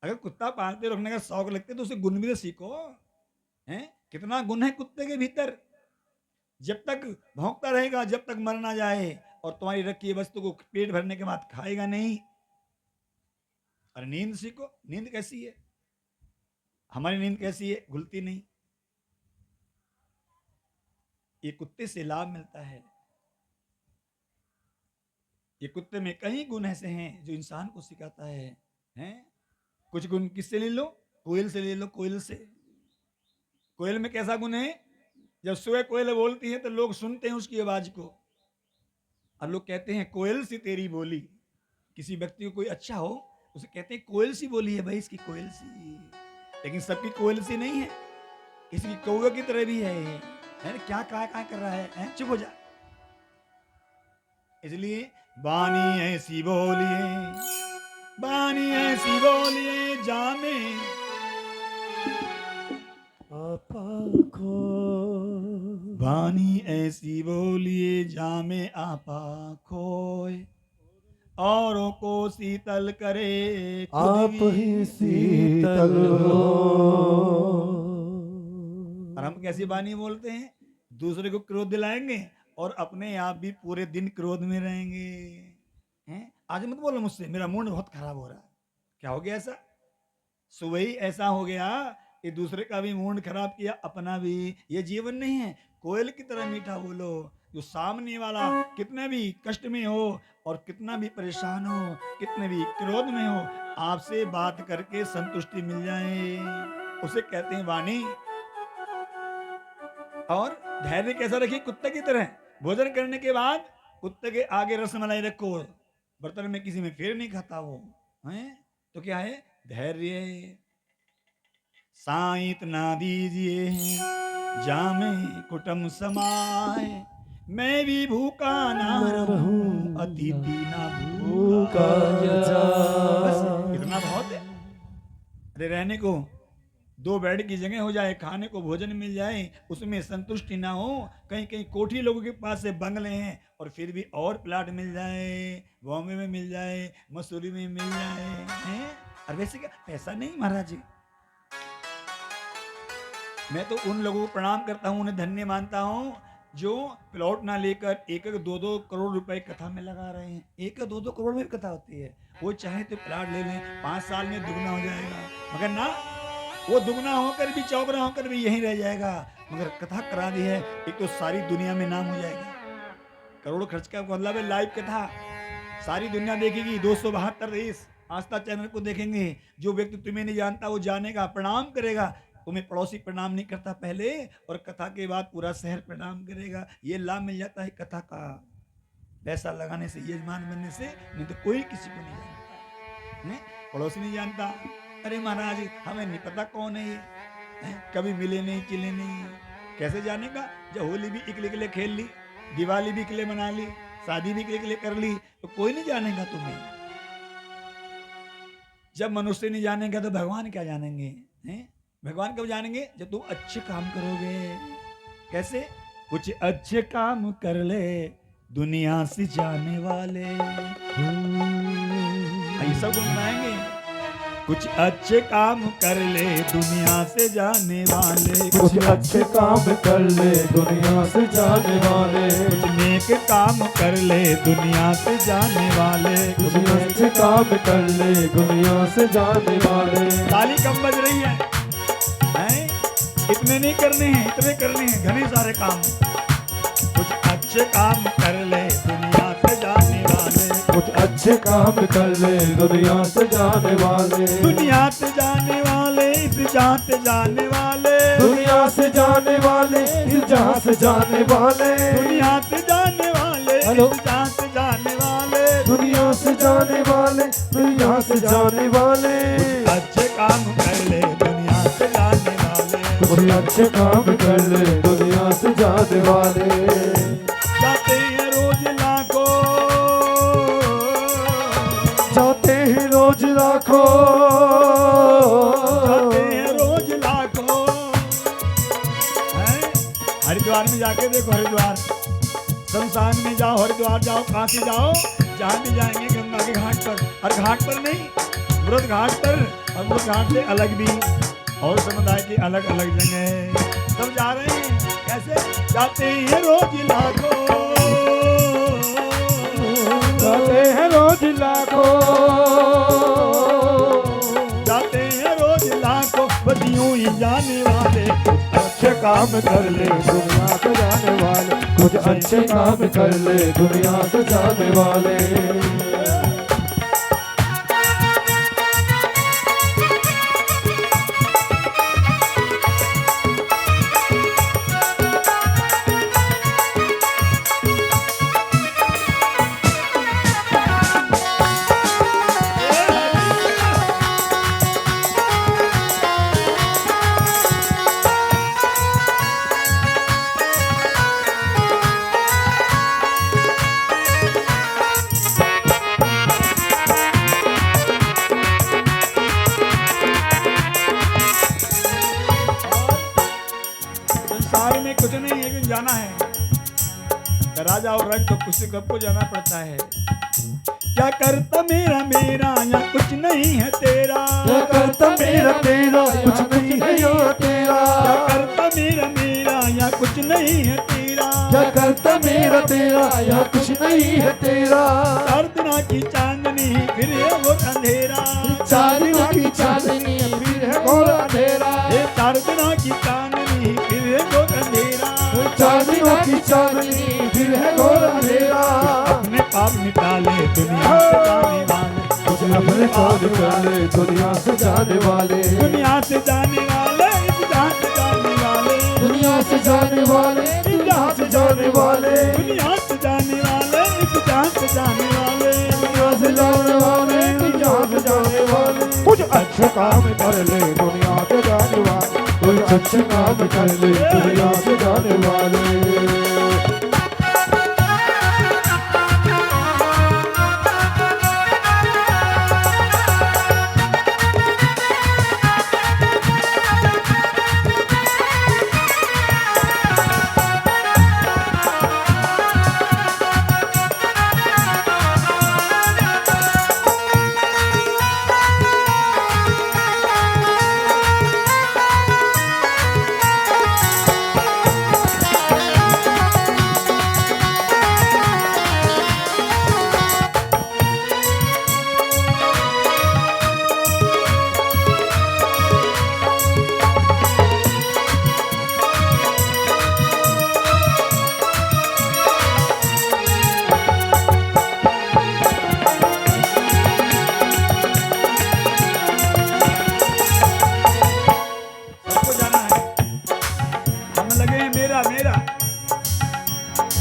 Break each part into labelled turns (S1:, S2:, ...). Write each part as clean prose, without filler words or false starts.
S1: अगर कुत्ता पालते रखने का शौक लगते तो उसे गुण भी तो सीखो। हैं? कितना गुण है कुत्ते के भीतर। जब तक भौंकता रहेगा, जब तक मर ना जाए, और तुम्हारी रखी हुई वस्तु को पेट भरने के बाद खाएगा नहीं। और नींद सीखो। नींद कैसी है? हमारी नींद कैसी है? घुलती नहीं। ये कुत्ते से लाभ मिलता है। ये कुत्ते में कई गुण ऐसे हैं जो इंसान को सिखाता है। हैं? कुछ गुण किससे ले लो? कोयल से ले लो। कोयल से। कोयल में कैसा गुण है? जब सुबह कोयल बोलती है तो लोग सुनते हैं उसकी आवाज को, और लोग कहते हैं कोयल सी तेरी बोली। किसी व्यक्ति को कोई अच्छा हो, उसे कहते हैं कोयल सी बोली है भाई इसकी, कोयल सी। लेकिन सबकी कोयल सी नहीं है, किसी की कौवे की तरह भी है ना? क्या कर रहा है? चुप हो जा। इसलिए बानी ऐसी बोलिए, बानी ऐसी बोलिए जामे
S2: आपा खो,
S1: बानी ऐसी बोलिए जामे आपा खोए, औरों को शीतल करे
S2: आप ही शीतल हो।
S1: और हम कैसी बानी बोलते हैं? दूसरे को क्रोध दिलाएंगे और अपने आप भी पूरे दिन क्रोध में रहेंगे। हैं? आज मत बोलो मुझसे, मेरा मूड बहुत खराब हो रहा है। क्या हो गया ऐसा? सुबह ही ऐसा हो गया कि दूसरे का भी मूड खराब किया, अपना भी। ये जीवन नहीं है। कोयल की तरह मीठा बोलो, जो सामने वाला कितने भी कष्ट में हो और कितना भी परेशान हो, कितने भी क्रोध में हो, आपसे बात करके संतुष्टि मिल जाए, उसे कहते हैं वाणी। और धैर्य कैसा रखिए? कुत्ते की तरह। भोजन करने के बाद कुत्ते के आगे रसमलाई रखो, बर्तन में किसी में फेर नहीं खाता वो। हैं? तो क्या है? धैर्य। साईं ना दीजिए जामे कुटुम समाए, मैं भी भूखा ना रहूं, अतिथि ना भूखा जाए। बस इतना बहुत है। अरे रहने को 2 बेड की जगह हो जाए, खाने को भोजन मिल जाए, उसमें संतुष्टि ना हो। कहीं कहीं कोठी लोगों के पास से बंगले हैं और फिर भी और प्लाट मिल जाए, बॉम्बे में मिल जाए, मसूरी में मिल जाए। हैं? और वैसे क्या पैसा नहीं महाराज जी। मैं तो उन लोगों को प्रणाम करता हूँ, उन्हें धन्य मानता हूँ, जो प्लॉट ना लेकर 1-1, 2-2 करोड़ रुपए कथा में लगा रहे हैं। 1-2 करोड़ में कथा होती है। वो चाहे तो प्लॉट ले लें, 5 साल में दुगना हो जाएगा। मगर ना, वो दुगना होकर भी, चौगुना होकर भी यहीं रह जाएगा। मगर कथा करा दी है, एक तो सारी दुनिया में नाम हो जाएगा। करोड़ खर्च का मतलब है लाइव कथा, सारी दुनिया देखेगी। 272 देश आस्था चैनल को देखेंगे। जो व्यक्ति तुम्हें नहीं जानता वो जानेगा, प्रणाम करेगा। तुम्हें पड़ोसी प्रणाम नहीं करता पहले, और कथा के बाद पूरा शहर प्रणाम करेगा। ये लाभ मिल जाता है कथा का, पैसा लगाने से, यजमान बनने से। नहीं तो कोई किसी को नहीं जानता। नहीं? पड़ोसी नहीं जानता। अरे महाराज हमें नहीं पता कौन है ये, कभी मिले नहीं, चिले नहीं। कैसे जानेगा? जब होली भी इकले इकले खेल ली, दिवाली भी इकले मना ली, शादी भी इकले इकले कर ली, तो कोई नहीं जानेगा तुम्हें। जब मनुष्य नहीं जानेगा तो भगवान क्या जानेंगे? हैं? भगवान कब जानेंगे? जब तुम अच्छे काम करोगे। कैसे? कुछ अच्छे काम कर ले दुनिया से जाने वाले। ये सब गुनगुनाएंगे। कुछ अच्छे काम कर ले दुनिया से जाने वाले,
S2: कुछ अच्छे काम कर ले दुनिया से जाने वाले,
S1: कुछ नेक काम कर ले दुनिया से जाने वाले,
S2: कुछ अच्छे काम कर ले दुनिया से जाने वाले।
S1: ताली कम बज रही है? इतने नहीं करने हैं, इतने करने हैं घने सारे काम। कुछ अच्छे काम कर ले दुनिया से जाने वाले,
S2: कुछ अच्छे काम कर ले दुनिया से जाने वाले,
S1: दुनिया से जाने वाले, इस जहां से जाने वाले,
S2: दुनिया से जाने वाले, इस जहां से जाने वाले,
S1: दुनिया से जाने वाले,
S2: हेलो,
S1: इस जहां से जाने वाले,
S2: दुनिया से जाने वाले, दुनिया से जाने वाले।
S1: कुछ अच्छे काम कर ले दुनिया से जाने वाले,
S2: कुछ अच्छे काम कर ले दुनिया से जाने वाले।
S1: जाते हैं रोज लाखों,
S2: जाते हैं रोज लाखों,
S1: जाते हैं रोज लाखों। हरिद्वार में जाके देखो, हरिद्वार शमशान में जाओ, हरिद्वार जाओ, काशी जाओ, जहाँ भी जाएंगे गंगा के घाट पर। और घाट पर नहीं, अमृत घाट पर, अमृत घाट से अलग भी और समुदाय की अलग अलग जगह है। सब जा रहे हैं, कैसे जाते हैं रोज लाखों,
S2: जाते हैं रोज लाखों,
S1: जाते हैं रोज लाखों, बस यूं ही जाने वाले
S2: अच्छे काम कर ले दुनिया से जाने वाले, कुछ अच्छे काम कर ले दुनिया से जाने वाले।
S1: संसार में कुछ नहीं है, लेकिन जाना है। राजा और रंग तो कुछ से कब को जाना पड़ता है। क्या करता मेरा मेरा या कुछ नहीं है तेरा,
S2: क्या करता मेरा तेरा कुछ नहीं है यो तेरा,
S1: क्या करता मेरा मेरा या कुछ नहीं है तेरा,
S2: क्या करता मेरा तेरा या कुछ नहीं है तेरा।
S1: चांदना की चांदनी फिर है वो अंधेरा,
S2: चांदना की चांदनी फिर है घोर अंधेरा,
S1: ये चांदना की चांदनी फिर है वो अंधेरा,
S2: चांदना की चांदनी फिर है घोर अंधेरा।
S1: अपने पाप मिटा ले दुनिया से जाने वाले,
S2: कुछ अपने पाप निकाले दुनिया से जाने वाले,
S1: दुनिया से जाने वाले, इस जहां से जाने वाले,
S2: दुनिया से जाने वाले, जहाँ से जाने वाले,
S1: दुनिया से जाने वाले, इस जहां से जाने वाले,
S2: दुनिया से जाने वाले, जहाँ से जाने वाले। कुछ अच्छे काम कर ले दुनिया से जाने वाले, कुछ अच्छे काम कर ले दुनिया से जाने वाले।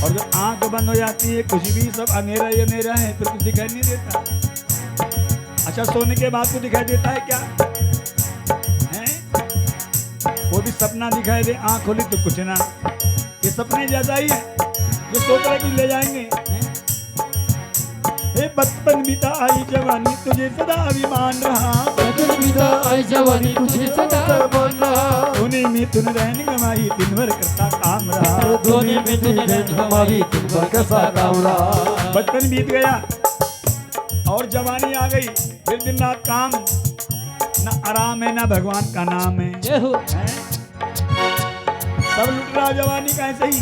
S1: और जब आंख बंद हो जाती है कुछ भी सब अंधेरा ही अंधेरा है, फिर कुछ दिखाई नहीं देता। अच्छा सोने के बाद कुछ दिखाई देता है क्या है? वो भी सपना दिखाई दे, आंख खोली तो कुछ ना, ये सपने ज्यादा ही है जो सोच रहे कि ले जाएंगे। हे बचपन बीता आई जवानी तुझे सदा अभिमान रहा,
S2: बचपन बीता आई जवानी तुझे सदा अभिमान रहा,
S1: धोने में तुन रहन गवाई दिन भर करता काम रहा,
S2: धोने में तुन रहन गवाई दिन भर कैसा काम रहा।
S1: बचपन बीत गया और जवानी आ गई, फिर दिन रात काम, न आराम है न भगवान का नाम है, हैं? सब लुट रहा जवानी का ऐसे ही,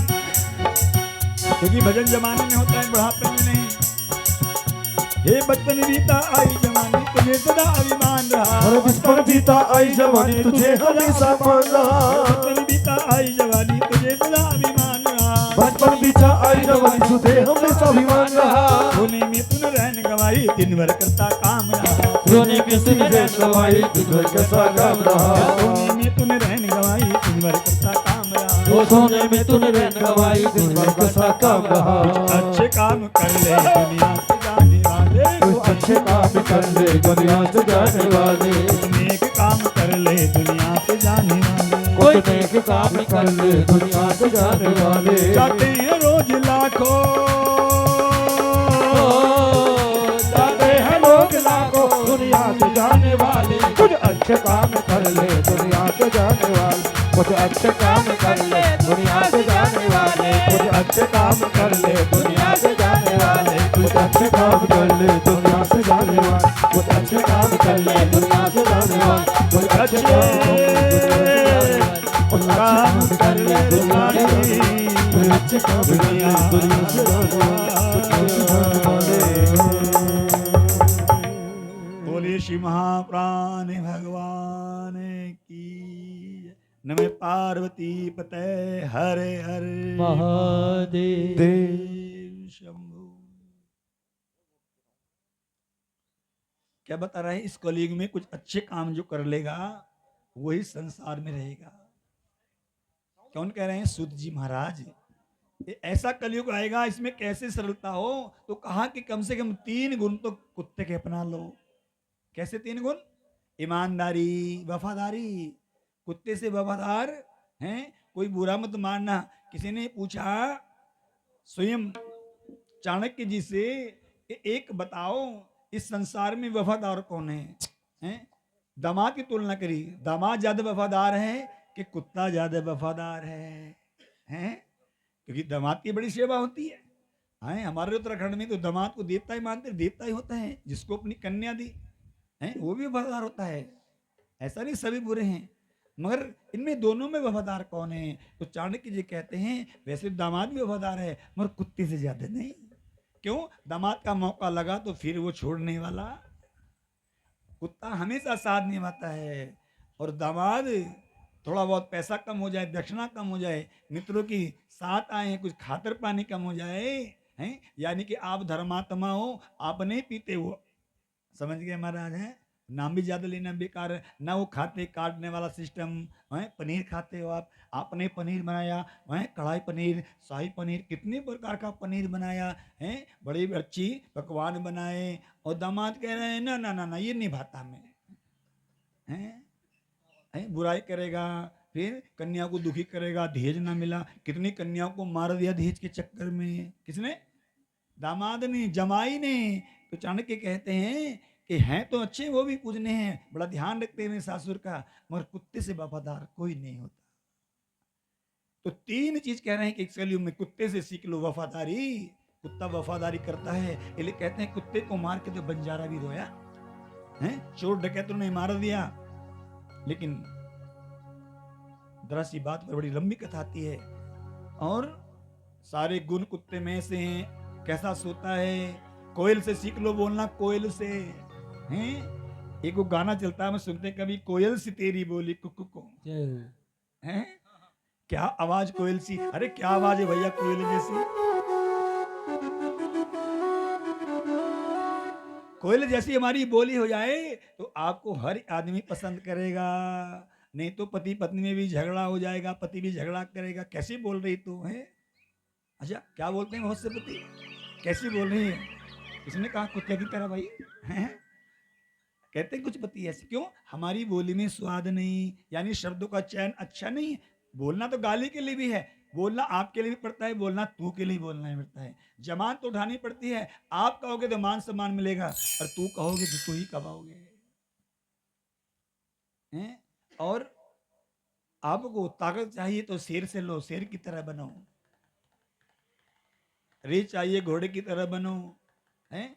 S1: क्योंकि भजन जवानी में होता है बुढ़ापे में नहीं। हे बचपन बीता आई जवानी तुझे सदा अभिमान रहा,
S2: अरे बचपन बीता आई जवानी तुझे हमेशा मान रहा,
S1: बचपन बीता आई जवानी तुझे सदा अभिमान रहा,
S2: बचपन बीता आई जवानी तुझे हमेशा अभिमान रहा,
S1: रोने में तुन रहन गवाई दिन भर करता काम रहा,
S2: रोने में तुन रहन गवाई दिन भर कैसा काम रहा,
S1: रोने में तुन रहन गवाई दिन भर करता काम रहा,
S2: वो सोने में तुन रहन गवाई दिन भर कैसा काम रहा।
S1: अच्छे काम कर ले दुनिया से जाने वाले,
S2: कुछ अच्छे काम कर ले दुनिया से जाने वाले,
S1: नेक काम कर ले दुनिया से जाने वाले,
S2: कुछ नेक काम कर ले दुनिया से जाने वाले,
S1: जाते हैं रोज लाखों,
S2: जाते हैं लोग लाखों दुनिया से जाने वाले, कुछ अच्छे काम कर ले दुनिया से जाने वाले, कुछ अच्छे काम कर ले दुनिया से जाने वाले, कुछ अच्छे काम कर ले दुनिया से जाने वाले, कुछ अच्छे काम कर ले दुनिया से जाने वाले, कुछ अच्छे काम कर ले अच्छे काम कर ले दुनिया अच्छे काम दुनिया
S1: बोले श्री महाप्राण भगवान की जय। नमः पार्वती पते हरे हरे
S2: महादेव
S1: शंभु। क्या बता रहे हैं, इस कलयुग में कुछ अच्छे काम जो कर लेगा वही संसार में रहेगा। कौन कह रहे हैं? सूत जी महाराज। ये ऐसा कलयुग आएगा, इसमें कैसे सरलता हो, तो कहा कि कम से कम 3 गुण तो कुत्ते के अपना लो। कैसे 3 गुण? ईमानदारी, वफादारी। कुत्ते से वफादार हैं, कोई बुरा मत मानना। किसी ने पूछा स्वयं चाणक्य जी से, एक बताओ इस संसार में वफादार कौन है? हैं? दामाद की तुलना करी, दामाद ज्यादा वफादार है कि कुत्ता ज्यादा वफादार है? हैं? क्योंकि दामाद की बड़ी सेवा होती है। हैं? हमारे उत्तराखंड में तो दामाद को देवता ही मानते, देवता ही होता है। जिसको अपनी कन्या दी हैं वो भी वफादार होता है। ऐसा नहीं सभी बुरे हैं, मगर इनमें दोनों में वफादार कौन है? तो चाणक्य जी कहते हैं वैसे दामाद भी वफादार है, मगर कुत्ते से ज्यादा नहीं। क्यों? दामाद का मौका लगा तो फिर वो छोड़ने वाला। कुत्ता हमेशा साथ निभाता है, और दामाद थोड़ा बहुत पैसा कम हो जाए, दक्षिणा कम हो जाए, मित्रों की साथ आए, कुछ खातर पानी कम हो जाए, हैं, यानी कि आप धर्मात्मा हो, आप नहीं पीते हो, समझ गए महाराज? हैं, नाम भी ज्यादा लेना बेकार है ना। वो खाते काटने वाला सिस्टम है। पनीर खाते हो आप, आपने पनीर बनाया है, कढ़ाई पनीर, शाही पनीर, कितने प्रकार का पनीर बनाया है, बड़ी अच्छी पकवान बनाए, और दामाद कह रहे हैं ना ना ना ना ये नहीं भाता मैं, हैं, बुराई करेगा, फिर कन्या को दुखी करेगा, दहेज ना मिला। कितनी कन्याओं को मार दिया दहेज के चक्कर में। किसने? दामाद ने, जमाई ने। तो चाणक्य कहते हैं कि हैं तो अच्छे, वो भी पूजने हैं, बड़ा ध्यान रखते हैं सासुर का, मगर कुत्ते से वफादार कोई नहीं होता। तो 3 चीज कह रहे हैं कि कलयुग में कुत्ते से सीख लो वफादारी। कुत्ता वफादारी करता है, इसलिए कहते हैं कुत्ते को मार के तो बंजारा भी रोया है, चोर डकैतों ने मार दिया। लेकिन जरा सी बात पर बड़ी लंबी कथा आती है, और सारे गुण कुत्ते में से हैं। कैसा सोता है? कोयल से सीख लो बोलना, कोयल से। हैं? एक वो गाना चलता है, मैं सुनते कभी, कोयल सी तेरी बोली कुकु को। हैं? क्या आवाज कोयल सी! अरे क्या आवाज है भैया कोयल जैसी। कोयल जैसी हमारी बोली हो जाए तो आपको हर आदमी पसंद करेगा, नहीं तो पति पत्नी में भी झगड़ा हो जाएगा, पति भी झगड़ा करेगा। कैसी बोल रही तू है? अच्छा, क्या बोलते हैं बहुत से पति, कैसी बोल रही है? इसने कहा कुत्ते की तरह भाई हैं? कहते हैं कुछ पति ऐसे। क्यों? हमारी बोली में स्वाद नहीं, यानी शब्दों का चयन अच्छा नहीं है। बोलना तो गाली के लिए भी है, बोलना आपके लिए भी पड़ता है, बोलना तू के लिए बोलना पड़ता है। जमान तो उठानी पड़ती है। आप कहोगे तो मान सम्मान मिलेगा, और तू कहोगे तो तू ही कमाओगे। हैं? और आपको ताकत चाहिए तो शेर से लो, शेर की तरह बनो। रेस चाहिए घोड़े की तरह बनो। हैं?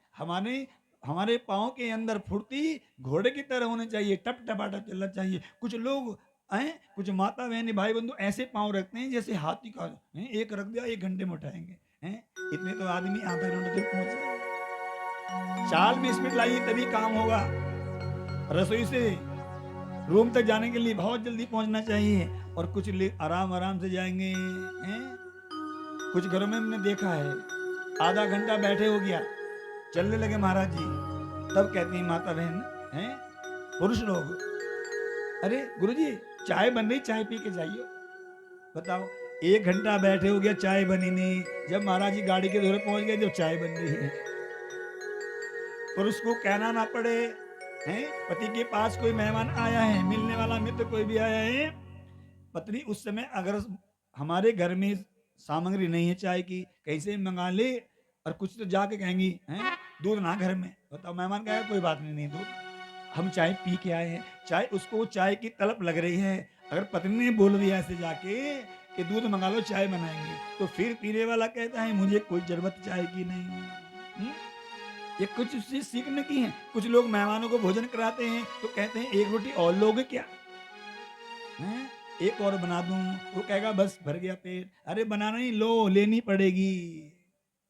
S1: हमारे पाँव के अंदर फुर्ती घोड़े की तरह होनी चाहिए, टप टपाटा चलना चाहिए। कुछ लोग हैं, कुछ माता बहन भाई बंधु ऐसे पाँव रखते हैं जैसे हाथी का हैं? एक रख दिया 1 घंटे में उठाएंगे। हैं? इतने तो आदमी आधा घंटे तक पहुंचे। चाल में स्पीड लाइए तभी काम होगा। रसोई से रूम तक जाने के लिए बहुत जल्दी पहुंचना चाहिए, और कुछ लोग आराम आराम से जाएंगे। हैं? कुछ घरों में हमने देखा है, आधा घंटा बैठे हो गया, चलने लगे महाराज जी, तब कहती हैं माता बहन हैं, पुरुष लोग, अरे गुरुजी चाय बन रही, चाय पी के जाइए। बताओ, 1 घंटा बैठे हो गया, चाय बनी नहीं। जब महाराज जी गाड़ी के धोरे पहुंच गए, जब चाय बन रही है, पुरुष को कहना ना पड़े। हैं? पति के पास कोई मेहमान आया है, मिलने वाला मित्र कोई भी आया है, पत्नी उस समय अगर हमारे घर में सामग्री नहीं है चाय की, कैसे मंगा ले, और कुछ तो जाके कहेंगी हैं दूध ना घर में। बताओ, मेहमान कहेगा कोई बात नहीं, दूध, हम चाय पी के आए हैं। चाय, उसको चाय की तलब लग रही है, अगर पत्नी ने बोल दिया ऐसे जाके कि दूध मंगा लो चाय बनाएंगे, तो फिर पीने वाला कहता है मुझे कोई जरूरत चाय की नहीं। ये कुछ चीज सीखने की है। कुछ लोग मेहमानों को भोजन कराते हैं तो कहते हैं एक रोटी और लोगे क्या हैं? एक और बना दूं, वो कहेगा बस भर गया पेट। अरे बनाना नहीं, लो लेनी पड़ेगी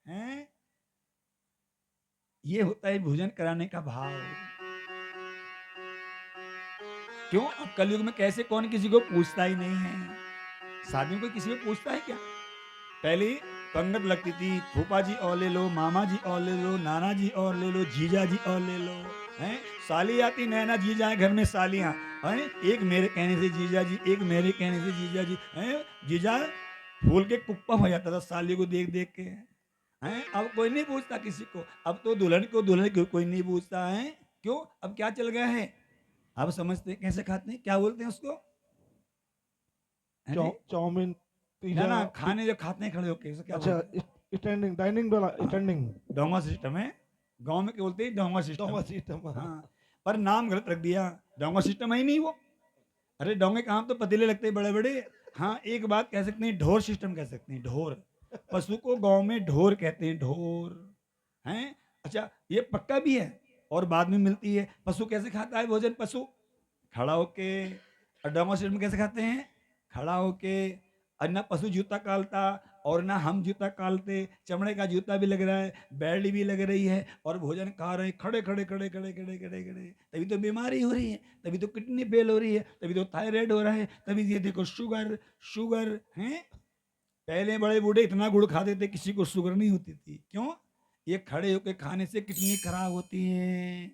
S1: हैं। ये होता है भोजन कराने का भाव। क्यों? अब कलयुग में कैसे कौन किसी को पूछता ही नहीं है। शादी में कोई किसी को पूछता है क्या? पहले पंगत लगती थी, फूफा जी और ले लो, मामा जी और ले लो, नाना जी और ले लो, जीजा जी और ले लो। हैं? साली आती, नैना जीजा है घर में सालियां हैं। एक मेरे कहने से जीजा जी, एक मेरे कहने से जीजा जी हैं। जीजा फूल के कुप्पा हो जाता था साली को देख देख के हैं। अब कोई नहीं पूछता किसी को। अब तो दुल्हन को दुल्हन को कोई नहीं पूछता है। क्यों? अब क्या चल गया है? अब समझते हैं कैसे खाते हैं, क्या बोलते हैं उसको? अरे
S2: चाउमीन,
S1: ना
S2: पिज्जा।
S1: ना, खाने जो खाते हैं खड़े होके उसे क्या
S2: अच्छा,
S1: बोलते हैं?
S2: अटेंडिंग, डाइनिंग वाला, अटेंडिंग।
S1: डोंगा सिस्टम है। गांव में क्या बोलते हैं? डोंगा सिस्टम।
S2: डोमा सिस्टम।
S1: हाँ, पर नाम गलत रख दिया। डोंगा सिस्टम है ही नहीं वो। अरे डोंगे काम तो पतीले लगते हैं बड़े बड़े। हाँ, एक बात कह सकते हैं, ढोर सिस्टम कह सकते हैं, ढोर। पशु को गांव में ढोर कहते हैं, ढोर हैं। अच्छा, ये पक्का भी है और बाद में मिलती है। पशु कैसे खाता है भोजन? पशु खड़ा होके। और डोंगा सिस्टम कैसे खाते हैं? खड़ा होके। और ना पशु जूता कालता और ना हम जूता कालते। चमड़े का जूता भी लग रहा है, बेल्ट भी लग रही है और भोजन खा रहे हैं खड़े खड़े खड़े खड़े खड़े खड़े खड़े। तभी तो बीमारी हो रही है, तभी तो किडनी फेल हो रही है, तभी तो थायराइड हो रहा है, तभी ये देखो शुगर शुगर हैं। पहले बड़े बूढ़े इतना गुड़ खाते थे, किसी को शुगर नहीं होती थी। क्यों? ये खड़े होकर खाने से किडनी खराब होती है।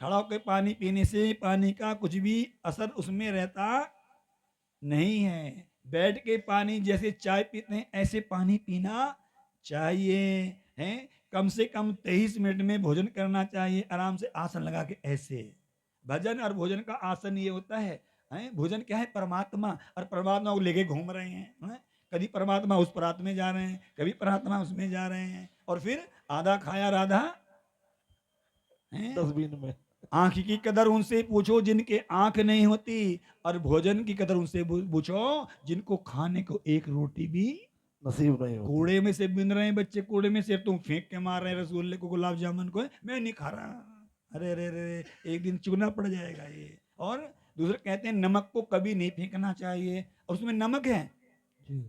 S1: खड़ा होकर पानी पीने से पानी का कुछ भी असर उसमें रहता नहीं है। बैठ के पानी जैसे चाय पीते हैं ऐसे पानी पीना चाहिए हैं। कम से कम 23 मिनट में भोजन करना चाहिए, आराम से आसन लगा के ऐसे। भजन और भोजन का आसन ये होता है हैं। भोजन क्या है? परमात्मा, और परमात्मा को लेके घूम रहे हैं। कभी परमात्मा उस परात में जा रहे हैं, कभी परमात्मा उसमें जा रहे हैं, और फिर आधा खाया राधा हैं।
S2: डस्टबिन में।
S1: आंख की कदर उनसे पूछो जिनके आंख नहीं होती, और भोजन की कदर उनसे पूछो जिनको खाने को एक रोटी भी।
S2: नसीब नहीं होती।
S1: कूड़े में से बिन रहे हैं बच्चे, कूड़े में से तुम फेंक के मार रहे हैं रसगुल्ले को, गुलाब जामुन को, मैं नहीं खा रहा। अरे अरे अरे, एक दिन चुगना पड़ जाएगा ये। और दूसरे कहते हैं नमक को कभी नहीं फेंकना चाहिए, और उसमें नमक है
S2: जी।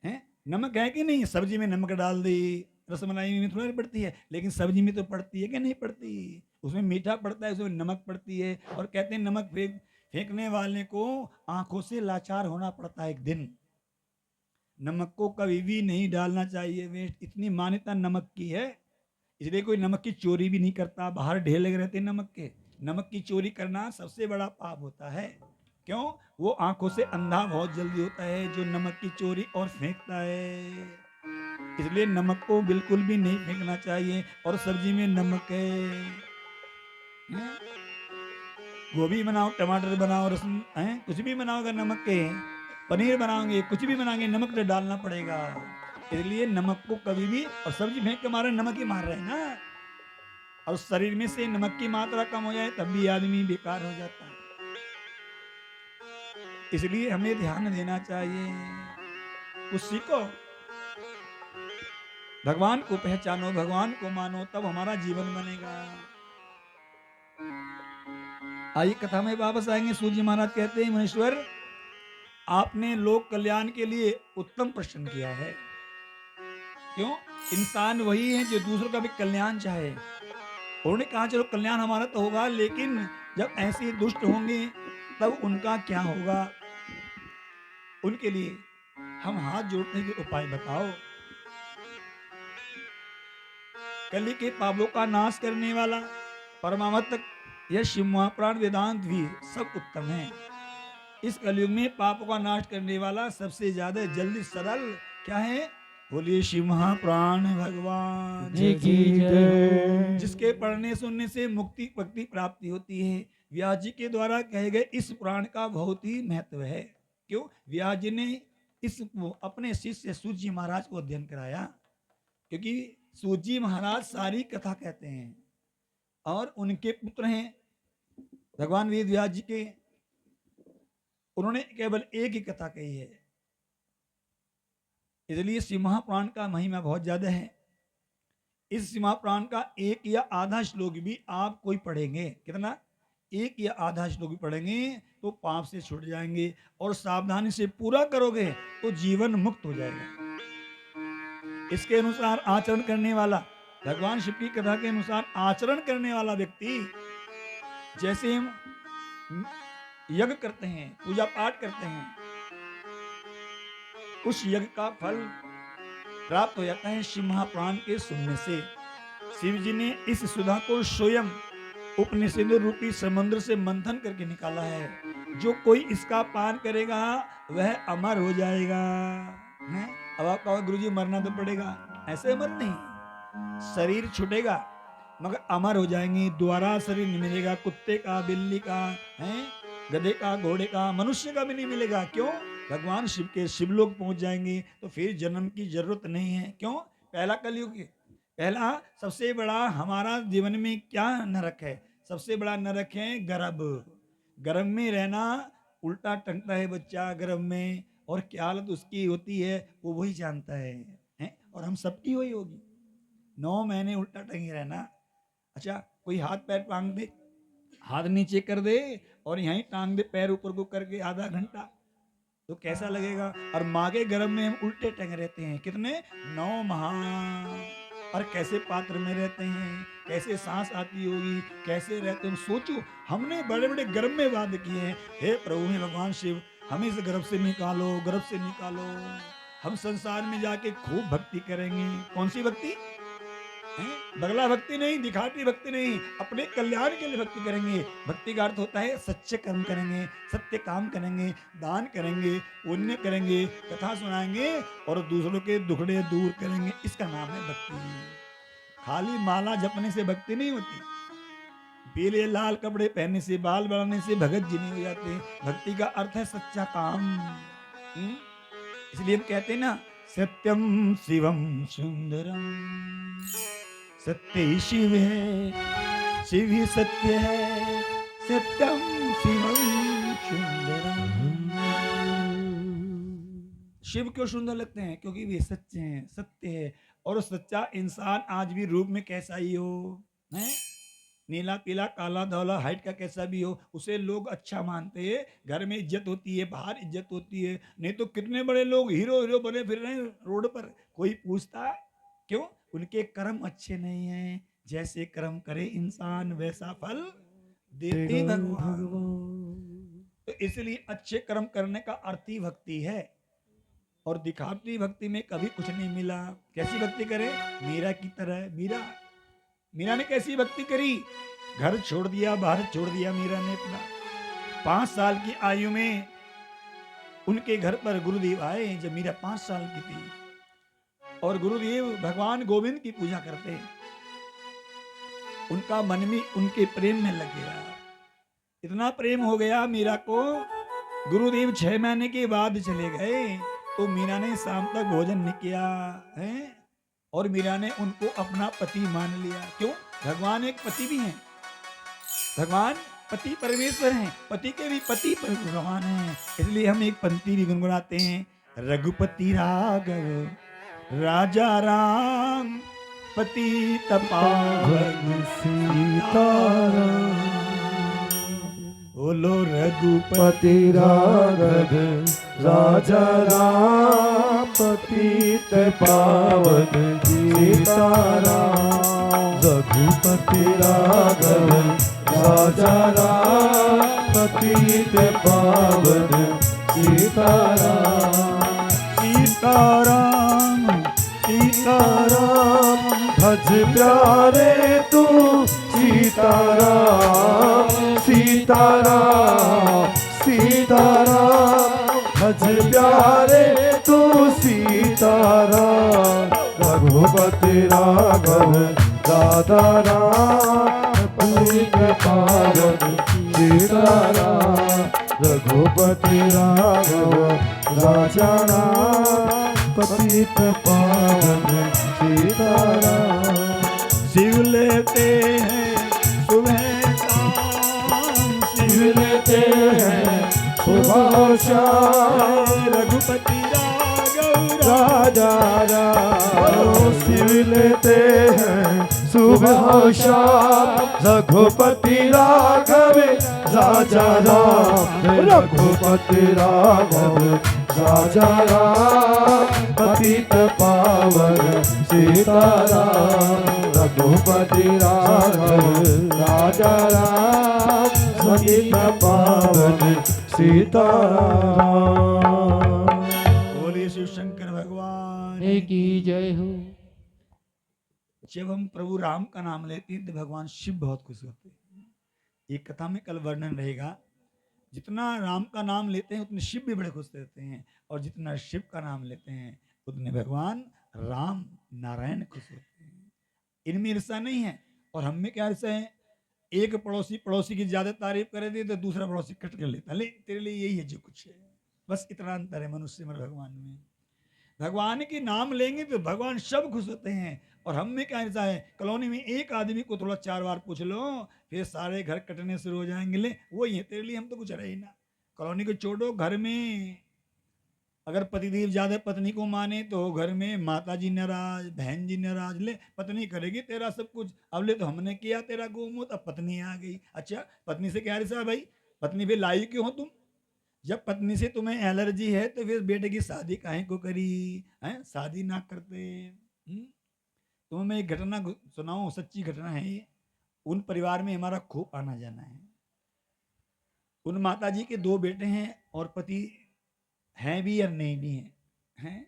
S1: हैं। नमक है कि नहीं? सब्जी में नमक डाल दी, रसमलाई में थोड़ी पड़ती है, लेकिन सब्जी में तो पड़ती है कि नहीं पड़ती? उसमें मीठा पड़ता है, उसमें नमक पड़ती है। और कहते हैं नमक फेंकने वाले को आंखों से लाचार होना पड़ता है एक दिन। नमक को कभी भी नहीं डालना चाहिए वेस्ट, इतनी मान्यता नमक की है। इसलिए कोई नमक की चोरी भी नहीं करता। बाहर ढेर लगे रहते हैं नमक के। नमक की चोरी करना सबसे बड़ा पाप होता है। क्यों? वो आंखों से अंधा बहुत जल्दी होता है जो नमक की चोरी और फेंकता है। इसलिए नमक को बिल्कुल भी नहीं फेंकना चाहिए। और सब्जी में नमक है, गोभी बनाओ, टमाटर बनाओ, रसम है, कुछ भी बनाओ, अगर नमक के पनीर बनाओगे, कुछ भी बनाओगे, नमक तो डालना पड़ेगा। इसलिए नमक को कभी भी, और सब्जी फेंक के मारे नमक ही मार रहे हैं ना। और शरीर में से नमक की मात्रा कम हो जाए तब भी आदमी बेकार हो जाता है। इसलिए हमें ध्यान देना चाहिए। कुछ सीखो, भगवान को पहचानो, भगवान को मानो, तब हमारा जीवन बनेगा। आइए कथा में वापस आएंगे। सूर्य महाराज कहते हैं मुनीश्वर, आपने लोक कल्याण के लिए उत्तम प्रश्न किया है। क्यों? इंसान वही है जो दूसरों का भी कल्याण चाहे। उन्होंने कहा चलो कल्याण हमारा तो होगा, लेकिन जब ऐसे दुष्ट होंगे तब उनका क्या होगा? उनके लिए हम हाथ जोड़ने के उपाय बताओ। कली के पापों का नाश करने वाला परमात्मा यह शिव महापुराण वेदांत भी सब उत्तम है। इस कलयुग में पापों का नाश करने वाला सबसे ज्यादा जल्दी सरल क्या है? बोलिए शिव महाप्राण भगवान
S2: जी की जय।
S1: जिसके पढ़ने सुनने से मुक्ति भक्ति प्राप्ति होती है। व्यास जी के द्वारा कहे गए इस पुराण का बहुत ही महत्व है। क्यों? व्यास जी ने इस अपने शिष्य सूत जी महाराज को अध्ययन कराया, क्योंकि सूत जी महाराज सारी कथा कहते हैं और उनके पुत्र हैं भगवान वेद व्यास जी के। उन्होंने केवल एक ही कथा कही है, इसलिए शिव महापुराण का महिमा बहुत ज्यादा है। इस महापुराण का एक या आधा श्लोक भी आप कोई पढ़ेंगे, कितना, एक या आधा श्लोक भी पढ़ेंगे तो पाप से छूट जाएंगे, और सावधानी से पूरा करोगे तो जीवन मुक्त हो जाएगा। इसके अनुसार आचरण करने वाला, भगवान शिव की कथा के अनुसार आचरण करने वाला व्यक्ति, जैसे हम यज्ञ करते हैं, पूजा पाठ करते हैं, उस यज्ञ का फल प्राप्त हो जाता है शिव महापुराण के सुनने से। शिव जी ने इस सुधा को स्वयं उपनिषद रूपी समुद्र से मंथन करके निकाला है। जो कोई इसका पान करेगा वह अमर हो जाएगा। हैं? अब आप कहो गुरुजी मरना तो पड़ेगा, ऐसे मर नहीं, शरीर छूटेगा मगर अमर हो जाएंगे। दोबारा शरीर नहीं मिलेगा, कुत्ते का, बिल्ली का, हैं, गधे का, घोड़े का, मनुष्य का भी नहीं मिलेगा। क्यों? भगवान शिव के शिवलोक पहुंच जाएंगे तो फिर जन्म की जरूरत नहीं है। क्यों? पहला कलयुग, पहला सबसे बड़ा हमारा जीवन में क्या नरक है? सबसे बड़ा नरक है गर्भ। गर्भ में रहना, उल्टा टंगता है बच्चा गर्भ में, और क्या हालत उसकी होती है वो वही जानता है, हैं? और हम सबकी वही होगी, 9 महीने उल्टा टंगे रहना। अच्छा, कोई हाथ पैर टांग दे, हाथ नीचे कर दे और यहीं टांग दे पैर ऊपर को करके आधा घंटा, तो कैसा लगेगा? और माँ के गर्भ में हम उल्टे टंगे रहते हैं, कितने, 9 माह। और कैसे पात्र में रहते हैं, कैसे सांस आती होगी, कैसे रहते हैं, सोचो। हमने बड़े बड़े गर्भ में वाद किए हैं, हे प्रभु, हे भगवान शिव, हमें इस गर्भ से निकालो, गर्भ से निकालो। हम संसार में जाके खूब भक्ति करेंगे। कौन सी भक्ति? बगला भक्ति नहीं, दिखाती भक्ति नहीं, अपने कल्याण के लिए भक्ति करेंगे। भक्ति का अर्थ होता है सच्चे कर्म करेंगे, सत्य काम करेंगे, दान करेंगे, पुण्य करेंगे, कथा सुनाएंगे और दूसरों के दुखड़े दूर करेंगे। इसका नाम है भक्ति। खाली माला जपने से भक्ति नहीं होती, पीले लाल कपड़े पहनने से, बाल बढ़ाने से भगत जी नहीं हो जाते। भक्ति का अर्थ है सच्चा काम। इसलिए हम कहते हैं ना, सत्यम शिवम सुंदरम, सत्य ही शिव है, शिव ही सत्य है, सत्यम शिवम सुंदरम। शिव क्यों सुंदर लगते हैं? क्योंकि वे सच्चे हैं, सत्य है। और सच्चा इंसान आज भी रूप में कैसा ही हो, है, नीला पीला काला धौला हाइट का कैसा भी हो, उसे लोग अच्छा मानते हैं। घर में इज्जत होती है, बाहर इज्जत होती है। नहीं तो कितने बड़े लोग हीरो हीरो बने फिर रहे हैं रोड पर, कोई पूछता क्यों? उनके कर्म अच्छे नहीं हैं। जैसे कर्म करे इंसान वैसा फल देते भगवान। तो इसलिए अच्छे कर्म करने का अर्थ ही भक्ति है। और दिखावटी भक्ति में कभी कुछ नहीं मिला। कैसी भक्ति करे? मीरा की तरह। मीरा ने कैसी भक्ति करी? घर छोड़ दिया, भारत छोड़ दिया मीरा ने अपना। 5 साल की आयु में उनके घर पर गुरुदेव आए जब मीरा 5 साल की थी, और गुरुदेव भगवान गोविंद की पूजा करते। उनका मन भी उनके प्रेम में लग गया। इतना प्रेम हो गया मीरा को, गुरुदेव 6 महीने के बाद चले गए तो मीरा ने शाम तक भोजन नहीं किया है। और मीरा ने उनको अपना पति मान लिया। क्यों? भगवान एक पति भी हैं, भगवान पति परमेश्वर हैं, पति के भी पति भगवान हैं। इसलिए हम एक पंक्ति भी गुनगुनाते हैं, रघुपति राघव राजा राम पतित पावन सीताराम। बोलो रघुपति
S2: राघव राजा राम पतित पावन सीताराम। रघुपति राघव राजा राम पतित पावन सीताराम।
S1: सीताराम
S2: सीताराम भज प्यारे तू सीताराम। सीताराम सीताराम भज प्यारे तू सीताराम। रघुपति राघव राधा राम पतित पावन सीताराम। रघुपति राघव राजा राम पतित पावन सीताराम।
S1: शिव लेते हैं सुबह शाम,
S2: शिव लेते हैं सुबह शाम।
S1: रघुपति राघव
S2: राजा राम शिव लेते हैं सुबह शाम रघुपति राघव राजा राम रघुपति राघव राजा राम पतित पावन सीताराम रघुपति राघव राजा राम पतित पावन सीताराम।
S1: बोलिए शिव शंकर भगवान
S2: की जय हो।
S1: जब हम प्रभु राम का नाम लेते हैं तो भगवान शिव बहुत खुश होते हैं। एक कथा में कल वर्णन रहेगा, जितना राम का नाम लेते हैं उतने शिव भी बड़े खुश रहते हैं, और जितना शिव का नाम लेते हैं उतने भगवान राम नारायण खुश होते हैं। इनमें ईर्षा नहीं है, और हम में क्या ईर्षा है? एक पड़ोसी की ज्यादा तारीफ करे दी तो दूसरा पड़ोसी कट कर लेता, ले तेरे लिए यही है जो कुछ है। बस इतना अंतर है मनुष्य में भगवान में। भगवान के नाम लेंगे तो भगवान सब खुश होते हैं, और हम में क्या ईर्षा है? कॉलोनी में एक आदमी को थोड़ा 4 बार पूछ लो फिर सारे घर कटने शुरू हो जाएंगे, ले वही है तेरे लिए, हम तो कुछ रहे ही ना। कॉलोनी को छोड़ो, घर में अगर पतिदेव ज्यादा पत्नी को माने तो घर में माता जी नाराज, बहन जी नाराज, ले पत्नी करेगी तेरा सब कुछ, अब ले तो हमने किया तेरा गोमूत, अब पत्नी आ गई। अच्छा पत्नी से क्या रिश्ता है भाई? पत्नी पे लाई क्यों हो तुम? जब पत्नी से तुम्हें एलर्जी है तो फिर बेटे की शादी काहे को करी है? शादी ना करते। तुम्हें मैं एक घटना सुनाऊं, सच्ची घटना है ये। उन परिवार में हमारा खूब आना जाना है। उन माता जी के 2 बेटे हैं और पति हैं भी या नहीं भी हैं?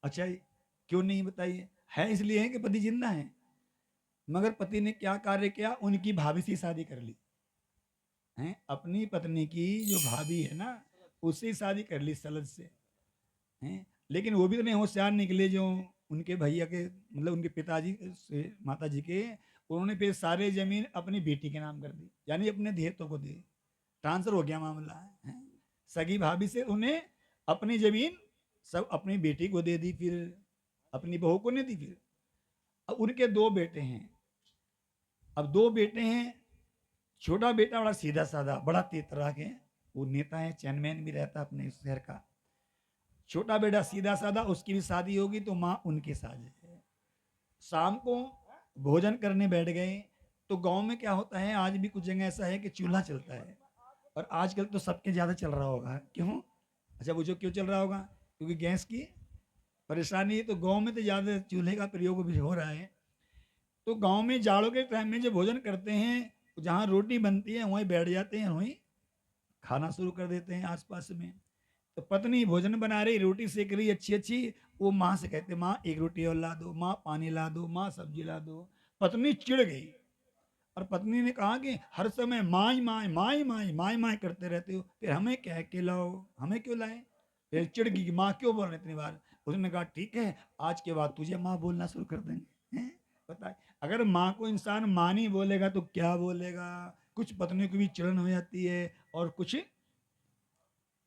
S1: अच्छा क्यों नहीं बताइए? है इसलिए है कि पति जिंदा है, मगर पति ने क्या कार्य किया? उनकी भाभी से शादी कर ली है। अपनी पत्नी की जो भाभी है ना उससे शादी कर ली सलज से हैं। लेकिन वो भी तो नहीं होशियार निकले जो उनके भैया के, मतलब उनके पिताजी से माता जी के, उन्होंने फिर सारे जमीन अपनी बेटी के नाम कर दी, यानी अपने देहतों को दे, ट्रांसफर हो गया मामला है। सगी भाभी से उन्हें अपनी जमीन सब अपनी बेटी को दे दी, फिर अपनी बहू को नहीं दी। फिर अब उनके 2 बेटे हैं। अब 2 बेटे हैं, छोटा बेटा बड़ा सीधा साधा, बड़ा तेज तराक है, वो नेता है, चेयरमैन भी रहता अपने शहर का। छोटा बेटा सीधा साधा, उसकी भी शादी होगी तो माँ उनके साथ है। शाम को भोजन करने बैठ गए तो गांव में क्या होता है, आज भी कुछ जगह ऐसा है कि चूल्हा चलता है, और आजकल तो सबके ज़्यादा चल रहा होगा। क्यों? अच्छा पूछो क्यों चल रहा होगा? क्योंकि गैस की परेशानी है, तो गांव में तो ज़्यादा चूल्हे का प्रयोग भी हो रहा है। तो गांव में जाड़ों के टाइम में जो भोजन करते हैं, जहाँ रोटी बनती है वहीं बैठ जाते हैं, वहीं खाना शुरू कर देते हैं आसपास में। तो पत्नी भोजन बना रही, रोटी सेक रही अच्छी अच्छी, वो माँ से कहते माँ एक रोटी और ला दो, माँ पानी ला दो, माँ सब्जी ला दो। पत्नी चिढ़ गई और पत्नी ने कहा कि हर समय माई माई माई माई माई माई करते रहते हो, फिर हमें कह के लाओ, हमें क्यों लाए? फिर चिढ़ गई कि माँ क्यों बोल रहे इतनी बार। उसने कहा ठीक है आज के बाद तुझे माँ बोलना शुरू कर देंगे। पता अगर माँ को इंसान माँ नहीं बोलेगा तो क्या बोलेगा? कुछ पत्नी को भी चिड़न हो जाती है और कुछ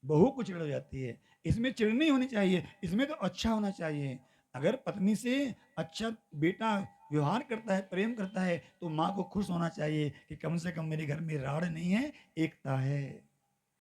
S1: बहू को चिड़ हो जाती है। इसमें चिड़ नहीं होनी चाहिए, इसमें तो अच्छा होना चाहिए। अगर पत्नी से अच्छा बेटा व्यवहार करता है, प्रेम करता है, तो माँ को खुश होना चाहिए कि कम से कम मेरे घर में राड़ नहीं है, एकता है।